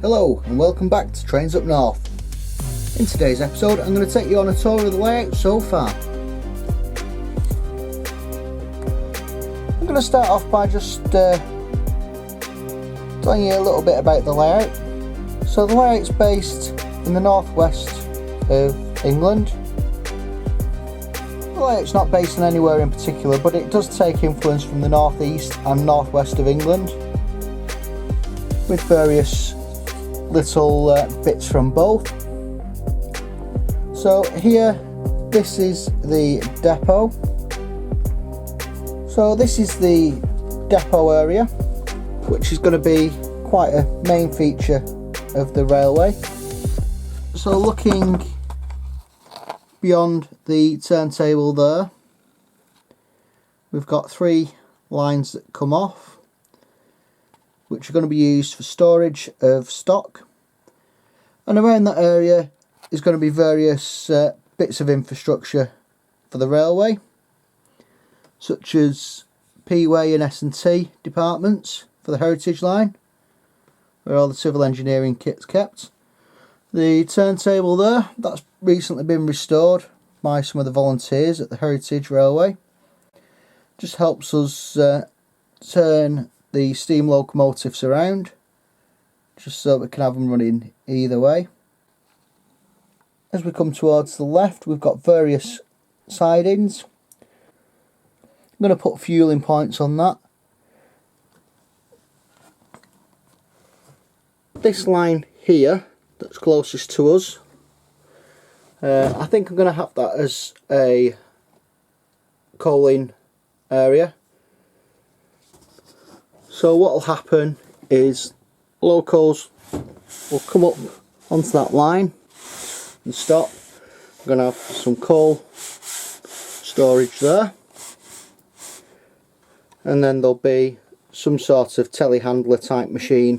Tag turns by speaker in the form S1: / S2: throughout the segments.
S1: Hello and welcome back to Trains Up North. In today's episode I'm going to take you on a tour of the layout so far. I'm going to start off by just telling you a little bit about the layout. So the layout's based in the northwest of England. The layout's not based on anywhere in particular, but it does take influence from the northeast and northwest of England, with various little bits from both. So here, this is the depot. So this is the depot area, which is going to be quite a main feature of the railway. So looking beyond the turntable there, we've got 3 lines that come off, which are going to be used for storage of stock, and around that area is going to be various bits of infrastructure for the railway, such as P-Way and S&T departments for the heritage line, where all the civil engineering kit's kept. The turntable there, that's recently been restored by some of the volunteers at the Heritage Railway. Just helps us turn the steam locomotives around, just so we can have them running either way. As we come towards the left, we've got various sidings. I'm going to put fueling points on that. This line here, that's closest to us, I think I'm going to have that as a coaling area. So what will happen is locos will come up onto that line and stop. We're going to have some coal storage there, and then there'll be some sort of telehandler type machine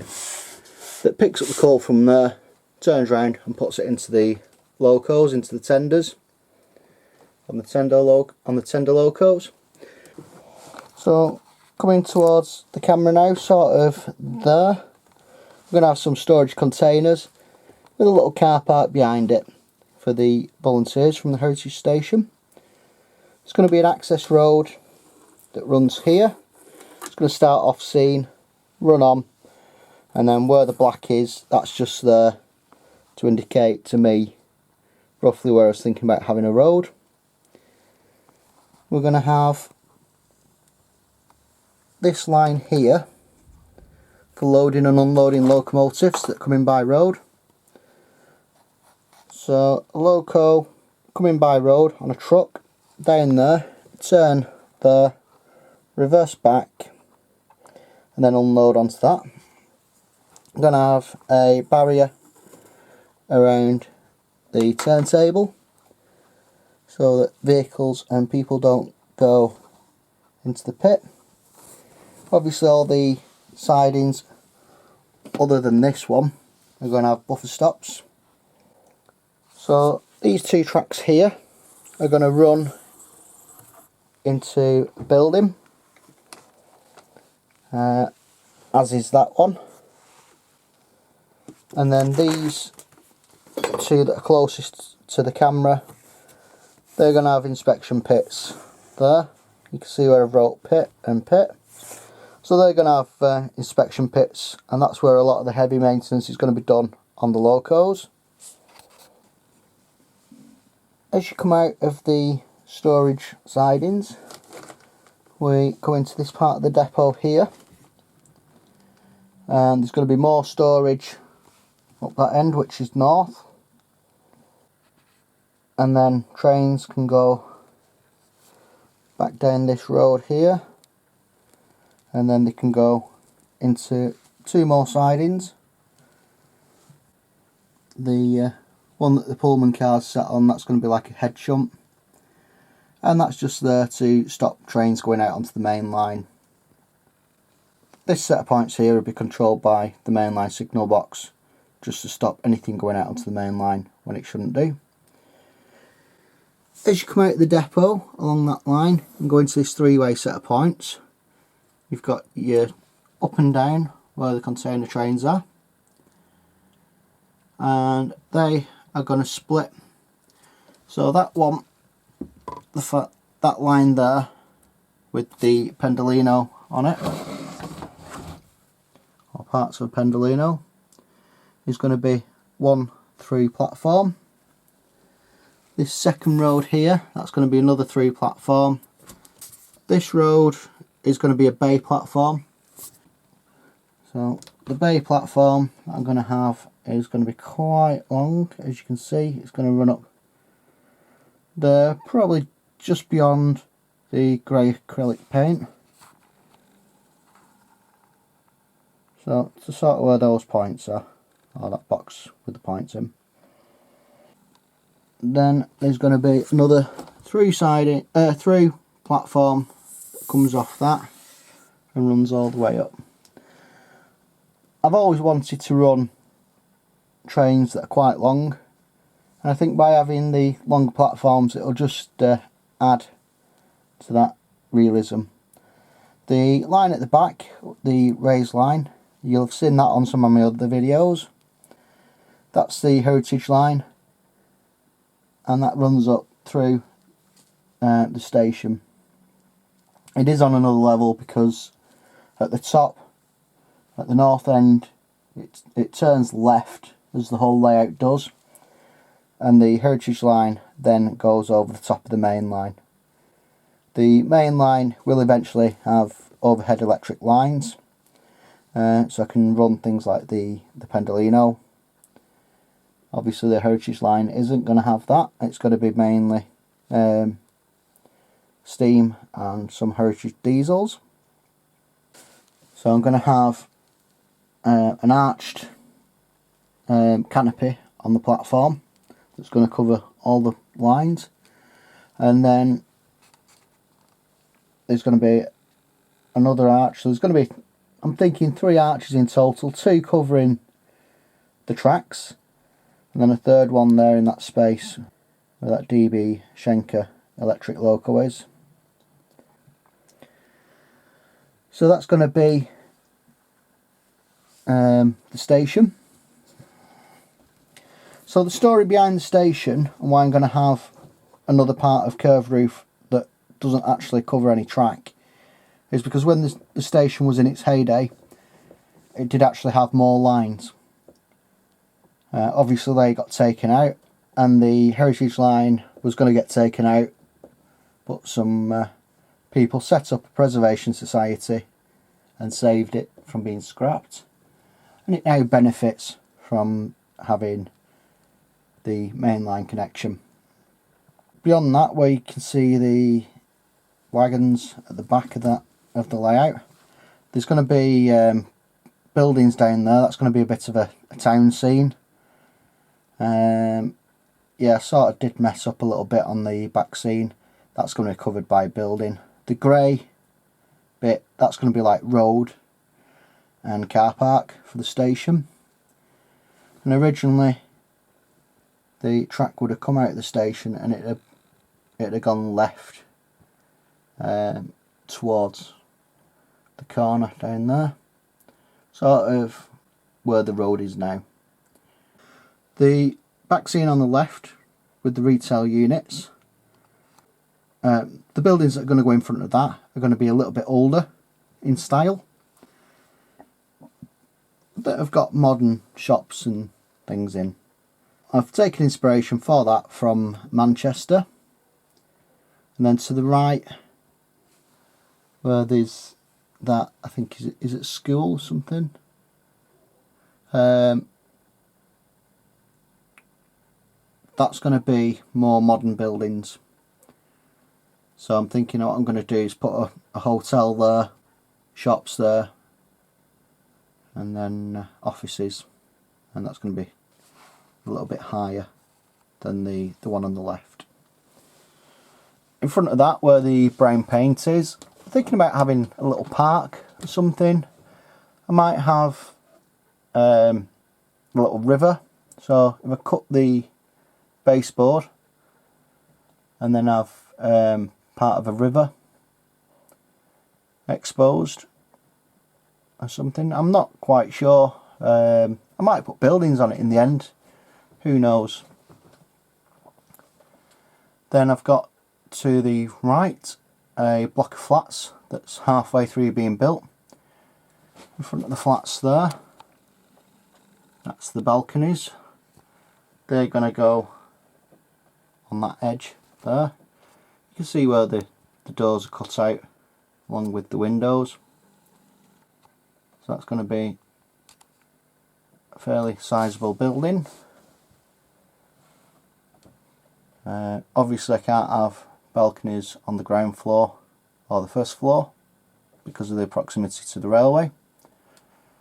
S1: that picks up the coal from there, turns around and puts it into the locos, into the tenders on the tender locos. So coming towards the camera now, sort of there, we're going to have some storage containers with a little car park behind it for the volunteers from the Heritage Station. It's going to be an access road that runs here. It's going to start off scene, run on, and then where the black is, that's just there to indicate to me roughly where I was thinking about having a road. We're going to have this line here for loading and unloading locomotives that come in by road. So a loco coming by road on a truck, down there, turn there, reverse back, and then unload onto that. I'm going to have a barrier around the turntable so that vehicles and people don't go into the pit. Obviously all the sidings other than this one are going to have buffer stops. So these 2 tracks here are going to run into a building, as is that one. And then these 2 that are closest to the camera, they're going to have inspection pits there. You can see where I've wrote pit and pit. So they're going to have inspection pits, and that's where a lot of the heavy maintenance is going to be done on the locos. As you come out of the storage sidings, we come into this part of the depot here, and there's going to be more storage up that end, which is north, and then trains can go back down this road here, and then they can go into 2 more sidings. The one that the Pullman car's sat on, that's going to be like a head shunt, and that's just there to stop trains going out onto the main line. This set of points here will be controlled by the mainline signal box, just to stop anything going out onto the main line when it shouldn't do. As you come out of the depot along that line and go into this 3-way set of points, you've got your up and down where the container trains are, and they are going to split. So that one, that line there with the Pendolino on it, or parts of a Pendolino, is going to be one through platform. This second road here, that's going to be another through platform. This road is going to be a bay platform. So the bay platform that I'm going to have is going to be quite long, as you can see. It's going to run up there, probably just beyond the grey acrylic paint. So to sort of where those points are, or that box with the points in. Then there's going to be another through platform that comes off that and runs all the way up. I've always wanted to run trains that are quite long, and I think by having the longer platforms it'll just add to that realism. The line at the back, the raised line, you'll have seen that on some of my other videos. That's the heritage line, and that runs up through the station. It is on another level because at the top, at the north end, it turns left as the whole layout does, and the heritage line then goes over the top of the main line. The main line will eventually have overhead electric lines, so I can run things like the Pendolino. Obviously the heritage line isn't going to have that. It's going to be mainly steam and some heritage diesels. So I'm going to have an arched canopy on the platform that's going to cover all the lines, and then there's going to be another arch. So there's going to be, I'm thinking, 3 arches in total, 2 covering the tracks, and then a third one there in that space where that DB Schenker electric loco is. So that's going to be the station. So the story behind the station and why I'm going to have another part of curved roof that doesn't actually cover any track is because when the station was in its heyday, it did actually have more lines. Obviously they got taken out, and the heritage line was going to get taken out, but some people set up a preservation society and saved it from being scrapped, and it now benefits from having the mainline connection. Beyond that, where you can see the wagons at the back of the layout, there's going to be buildings down there. That's going to be a bit of a town scene. Yeah, I sort of did mess up a little bit on the back scene. That's going to be covered by a building. The grey bit, that's going to be like road and car park for the station. And originally the track would have come out of the station and it'd have gone left towards the corner down there, sort of where the road is now. The back scene on the left with the retail units, the buildings that are going to go in front of that are going to be a little bit older in style, that have got modern shops and things in. I've taken inspiration for that from Manchester. And then to the right, where there's that, I think, is it school or something? That's going to be more modern buildings. So I'm thinking what I'm going to do is put a hotel there, shops there, and then offices, and that's going to be a little bit higher than the one on the left. In front of that, where the brown paint is, I'm thinking about having a little park or something. I might have a little river, so if I cut the baseboard and then have part of a river exposed or something. I'm not quite sure. I might put buildings on it in the end, who knows. Then I've got to the right a block of flats that's halfway through being built. In front of the flats there, that's the balconies. They're going to go on that edge there. You can see where the doors are cut out along with the windows. So that's going to be a fairly sizable building. Obviously I can't have balconies on the ground floor or the first floor because of the proximity to the railway.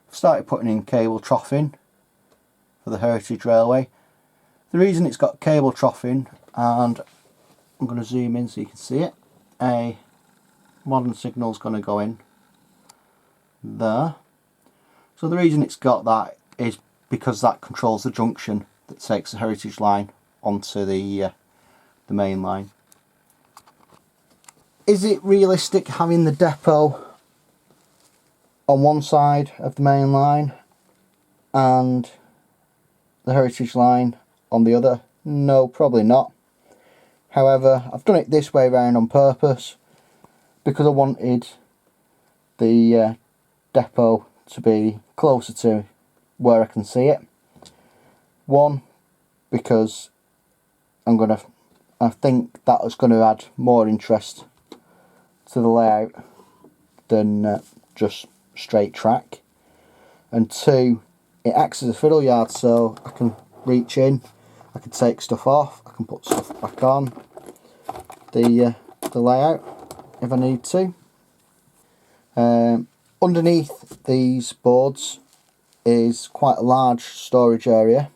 S1: I've started putting in cable troughing for the Heritage Railway. The reason it's got cable troughing, and I'm going to zoom in so you can see it, a modern signal is going to go in there. So the reason it's got that is because that controls the junction that takes the Heritage line onto the main line. Is it realistic having the depot on one side of the main line and the Heritage line on the other? No, probably not. However, I've done it this way round on purpose because I wanted the depot to be closer to where I can see it. One, because I think that is going to add more interest to the layout than just straight track. And two, it acts as a fiddle yard, so I can reach in, I can take stuff off, I can put stuff back on the layout if I need to. Underneath these boards is quite a large storage area,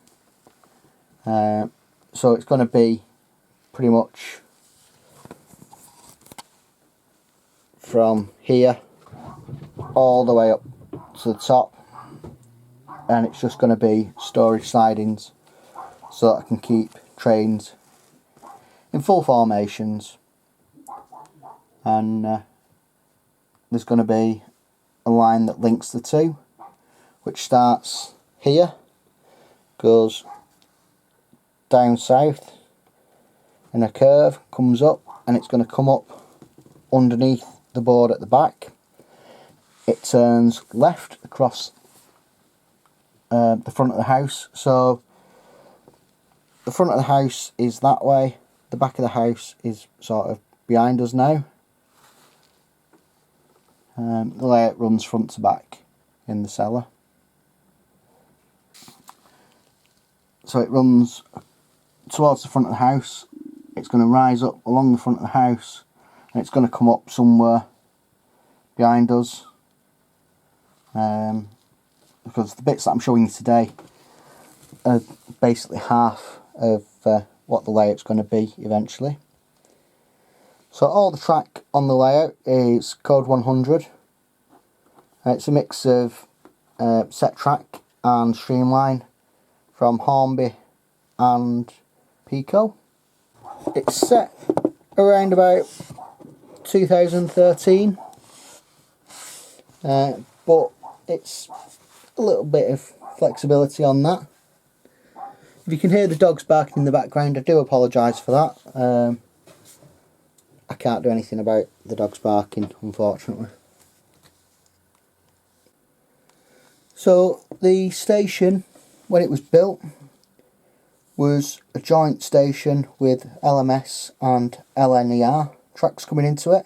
S1: so it's going to be pretty much from here all the way up to the top, and it's just going to be storage sidings so that I can keep trains in full formations. And there's going to be a line that links the two, which starts here, goes down south in a curve, comes up, and it's going to come up underneath the board at the back. It turns left across the front of the house, so the front of the house is that way, the back of the house is sort of behind us now. The layout runs front to back in the cellar. So it runs towards the front of the house, it's going to rise up along the front of the house, and it's going to come up somewhere behind us. Because the bits that I'm showing you today are basically half of what the layout's going to be eventually. So all the track on the layout is code 100. It's a mix of set track and streamline from Hornby and Pico. It's set around about 2013, but it's a little bit of flexibility on that. If you can hear the dogs barking in the background, I do apologise for that. I can't do anything about the dogs barking, unfortunately. So the station, when it was built, was a joint station with LMS and LNER tracks coming into it.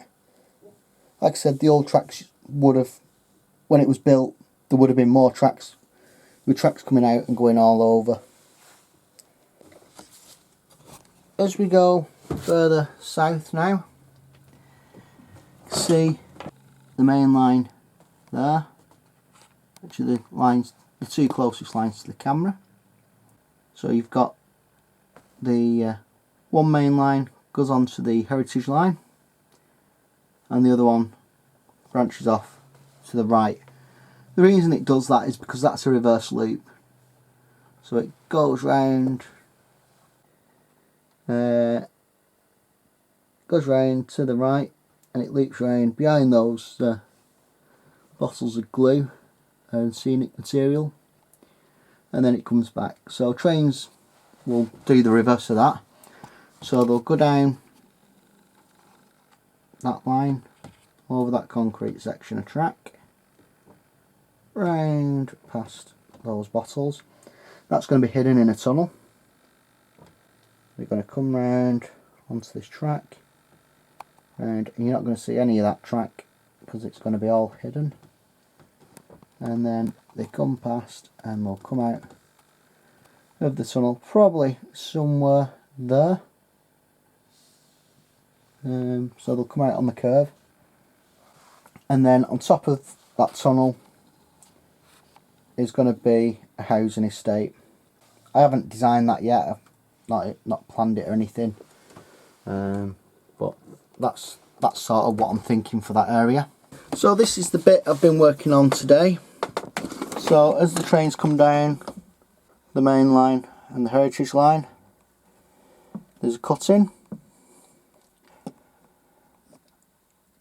S1: Like I said, the old tracks would have, when it was built, there would have been more tracks, with tracks coming out and going all over. As we go further south now, see the main line there, which are the lines, the two closest lines to the camera. So you've got the one main line goes on to the Heritage line, and the other one branches off to the right. The reason it does that is because that's a reverse loop. So it goes round, to the right, and it loops round behind those bottles of glue and scenic material, and then it comes back. So trains will do the reverse of that. So they'll go down that line, over that concrete section of track, round past those bottles. That's going to be hidden in a tunnel. We're going to come round onto this track, and you're not going to see any of that track because it's going to be all hidden. And then they come past and they'll come out of the tunnel, probably somewhere there. So they'll come out on the curve, and then on top of that tunnel is going to be a housing estate. I haven't designed that yet, I've not planned it or anything, but that's sort of what I'm thinking for that area. So this is the bit I've been working on today. So as the trains come down the main line and the heritage line, there's a cut-in.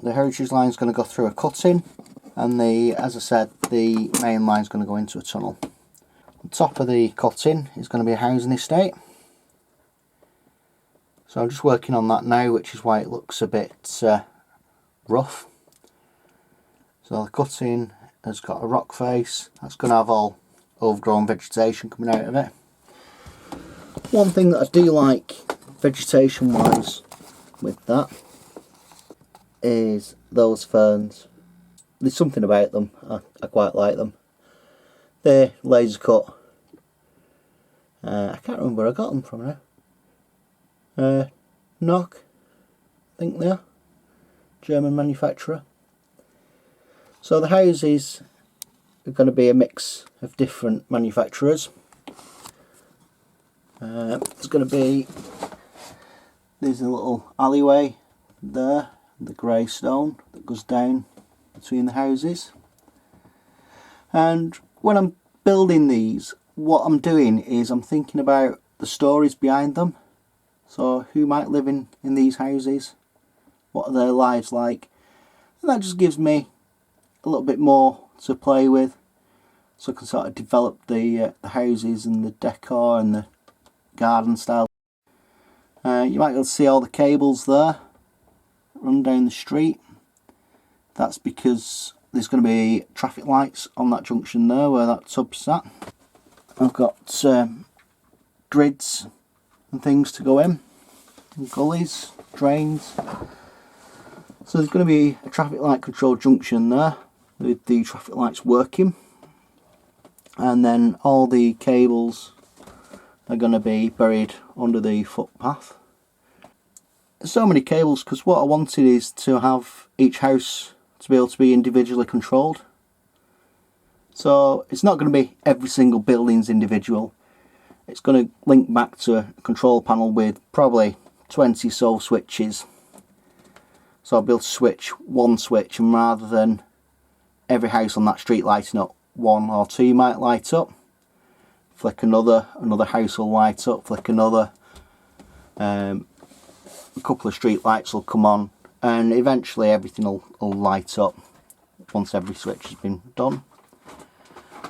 S1: The heritage line is going to go through a cut-in, and as I said, the main line is going to go into a tunnel. On top of the cut-in is going to be a housing estate. So I'm just working on that now, which is why it looks a bit rough. So the cut-in has got a rock face. That's going to have all overgrown vegetation coming out of it. One thing that I do like vegetation wise with that is those ferns. There's something about them, I quite like them. They're laser cut. I can't remember where I got them from now. Knock, I think they are. German manufacturer. So the houses are going to be a mix of different manufacturers. There's going to be, there's a little alleyway there, the grey stone that goes down between the houses. And when I'm building these, what I'm doing is I'm thinking about the stories behind them. So who might live in these houses? What are their lives like? And that just gives me a little bit more to play with, so I can sort of develop the houses and the decor and the garden style. You might be able to see all the cables there run down the street. That's because there's going to be traffic lights on that junction there where that tub's sat. I've got grids and things to go in, and gullies, drains. So there's going to be a traffic light control junction there with the traffic lights working, and then all the cables are going to be buried under the footpath. There's so many cables because what I wanted is to have each house to be able to be individually controlled. So it's not going to be every single building's individual. It's going to link back to a control panel with probably 20 so switches. So I'll be able to switch one switch, and rather than every house on that street lighting up, one or two might light up. Flick another house will light up, flick another. A couple of street lights will come on, and eventually everything will light up once every switch has been done.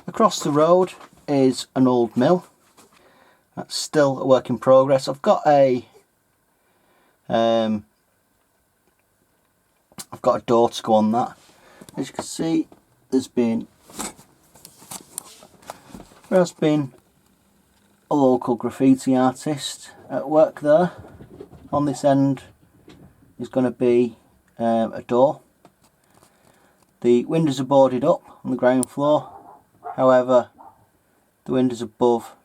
S1: Across the road is an old mill. That's still a work in progress. I've got a door to go on that. As you can see, there has been a local graffiti artist at work there. On this end is going to be a door. The windows are boarded up on the ground floor, however the windows above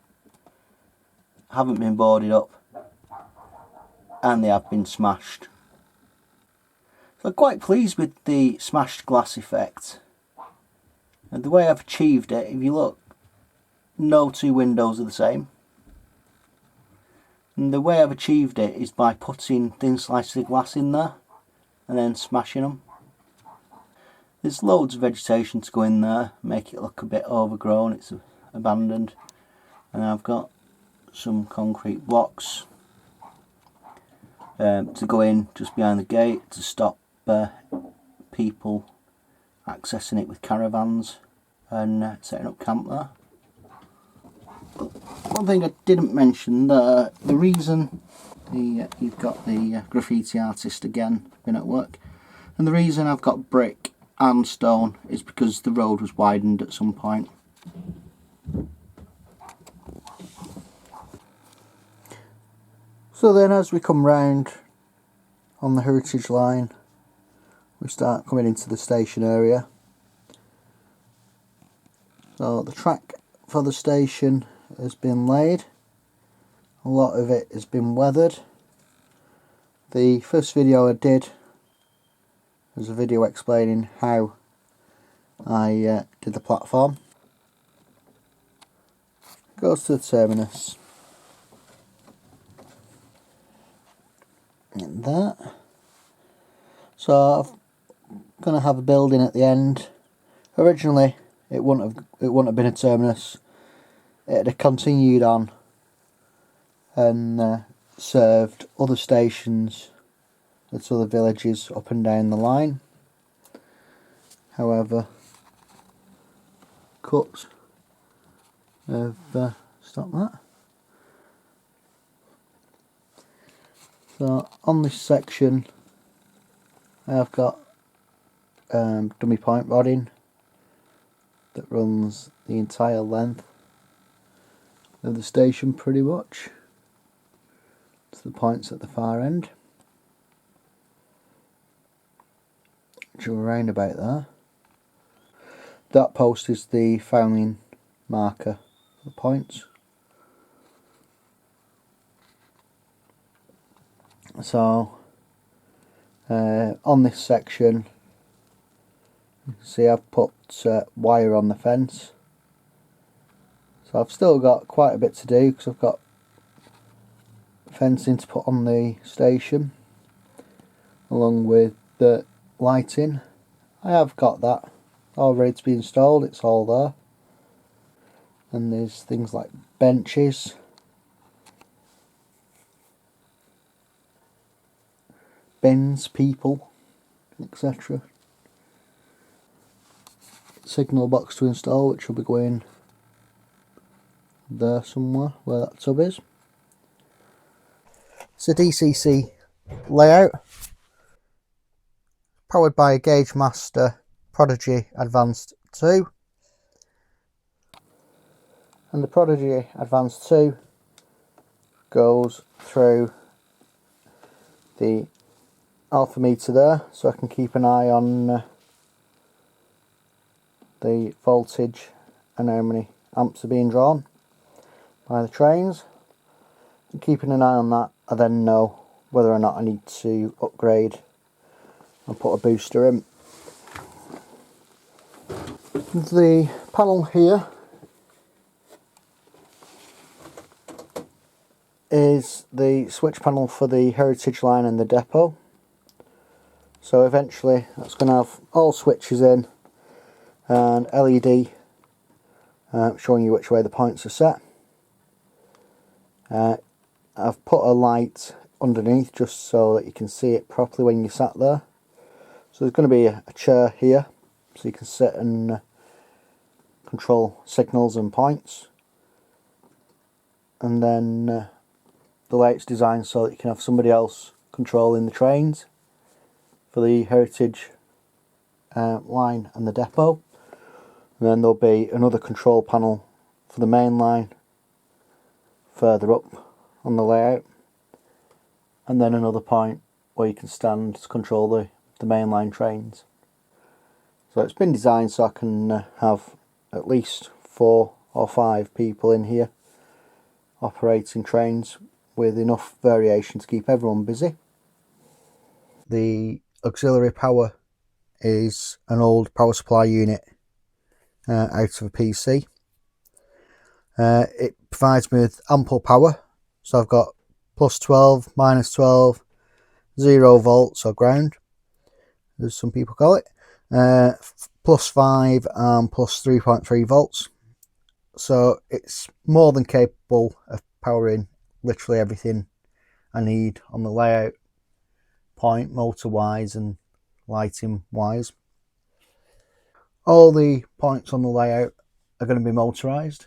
S1: haven't been boarded up and they have been smashed. So I'm quite pleased with the smashed glass effect, and the way I've achieved it, if you look, no two windows are the same. And the way I've achieved it is by putting thin slices of glass in there and then smashing them. There's loads of vegetation to go in there, make it look a bit overgrown, it's abandoned. And I've got some concrete blocks to go in just behind the gate to stop people accessing it with caravans and setting up camp there. One thing I didn't mention, the reason you've got the graffiti artist again been at work, and the reason I've got brick and stone is because the road was widened at some point. So then as we come round on the heritage line, we start coming into the station area. So the track for the station has been laid. A lot of it has been weathered. The first video I did was a video explaining how I did the platform. Goes to the terminus. And that. So I'm going to have a building at the end. Originally it wouldn't have been a terminus. It'd have continued on and served other stations at other villages up and down the line. However, cuts have stopped that. So on this section I have got dummy point rodding that runs the entire length of the station pretty much to the points at the far end, which are around about there. That post is the fouling marker for the points. So on this section you can see I've put wire on the fence, so I've still got quite a bit to do because I've got fencing to put on the station along with the lighting. I have got that all ready to be installed, it's all there. And there's things like benches, bins, people, etc. Signal box to install, which will be going there somewhere where that tub is. It's a DCC layout powered by a Gauge Master Prodigy Advanced 2, and the Prodigy Advanced 2 goes through the alpha meter there, so I can keep an eye on the voltage and how many amps are being drawn by the trains. And keeping an eye on that, I then know whether or not I need to upgrade and put a booster in. The panel here is the switch panel for the heritage line and the depot. So eventually that's going to have all switches in and LED showing you which way the points are set. I've put a light underneath just so that you can see it properly when you sat there. So there's going to be a chair here so you can sit and control signals and points. And then the light's designed so that you can have somebody else controlling the trains for the heritage line and the depot. And then there'll be another control panel for the main line further up on the layout, and then another point where you can stand to control the mainline trains. So it's been designed so I can have at least 4 or 5 people in here operating trains with enough variation to keep everyone busy. The auxiliary power is an old power supply unit out of a PC. It provides me with ample power, so I've got plus 12, minus 12, 0 volts or ground, as some people call it, plus 5 and plus 3.3 volts. So it's more than capable of powering literally everything I need on the layout point, motor wise and lighting wise. All the points on the layout are going to be motorised.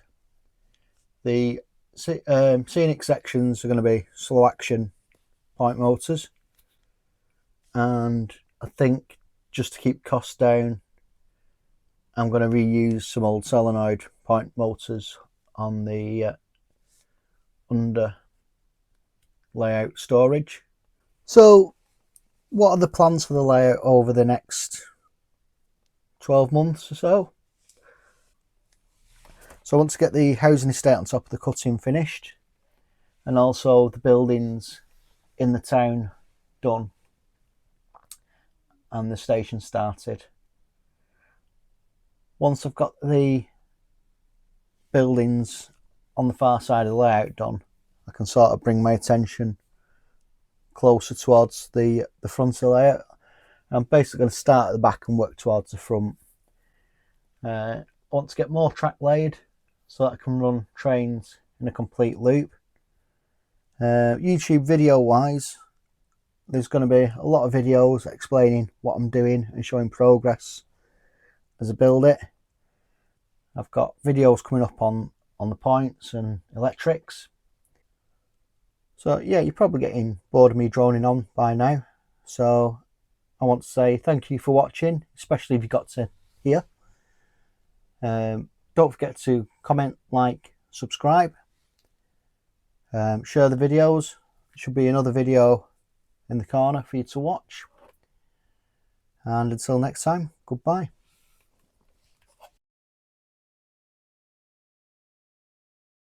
S1: The scenic sections are going to be slow action point motors, and I think just to keep costs down, I'm going to reuse some old solenoid point motors on the under layout storage. So what are the plans for the layout over the next 12 months or so? So I want to get the housing estate on top of the cutting finished, and also the buildings in the town done and the station started. Once I've got the buildings on the far side of the layout done, I can sort of bring my attention closer towards the front of the layout. I'm basically going to start at the back and work towards the front. I want to get more track laid so that I can run trains in a complete loop. YouTube video wise, there's going to be a lot of videos explaining what I'm doing and showing progress as I build it. I've got videos coming up on the points and electrics. So yeah, you're probably getting bored of me droning on by now. So I want to say thank you for watching, especially if you got to here. Don't forget to comment, like, subscribe, share the videos. There should be another video in the corner for you to watch. And until next time, goodbye.